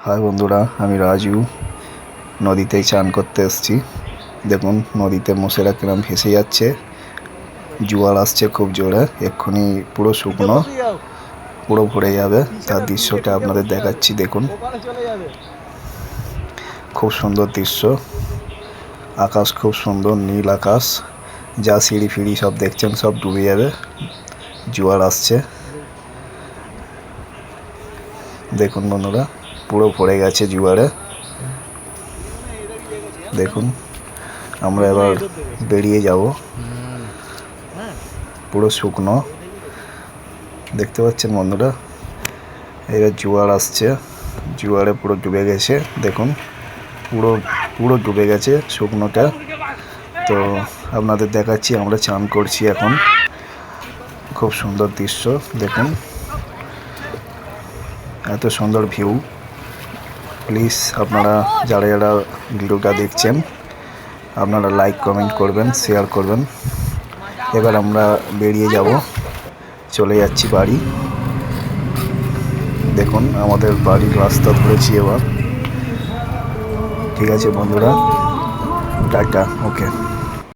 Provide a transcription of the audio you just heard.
High বন্ধুরা, আমি রাজু নদীতে চান করতে এসেছি। দেখুন নদীতে মোষেরা কিরম ভেসে যাচ্ছে, জোয়ার আসছে খুব জোরে, এক্ষুনি পুরো শুকনো, পুরো ভরে যাবে। তার দৃশ্যটা আপনাদের দেখাচ্ছি। দেখুন খুব সুন্দর দৃশ্য, আকাশ খুব সুন্দর নীল আকাশ, যা সিঁড়ি ফিড়ি সব দেখছেন সব ডুবে যাবে, জোয়ার আসছে। দেখুন বন্ধুরা পুরো ভরে গেছে জোয়ারে। দেখুন আমরা এবার বেরিয়ে যাব, পুরো শুকনো দেখতে পাচ্ছেন বন্ধুরা। এবার জোয়ার আসছে, জোয়ারে পুরো ডুবে গেছে। দেখুন পুরো পুরো ডুবে গেছে শুকনোটা। তো আপনাদের দেখাচ্ছি, আমরা চান করছি এখন। খুব সুন্দর দৃশ্য দেখুন, এত সুন্দর ভিউ। প্লিজ আপনারা যারা যারা ভিডিওটা দেখছেন, আপনারা লাইক কমেন্ট করবেন, শেয়ার করবেন। এবার আমরা বেরিয়ে যাব, চলে যাচ্ছি বাড়ি। দেখুন আমাদের বাড়ির রাস্তা ধরেছি এবার। ঠিক আছে বন্ধুরা, টাটা, ওকে।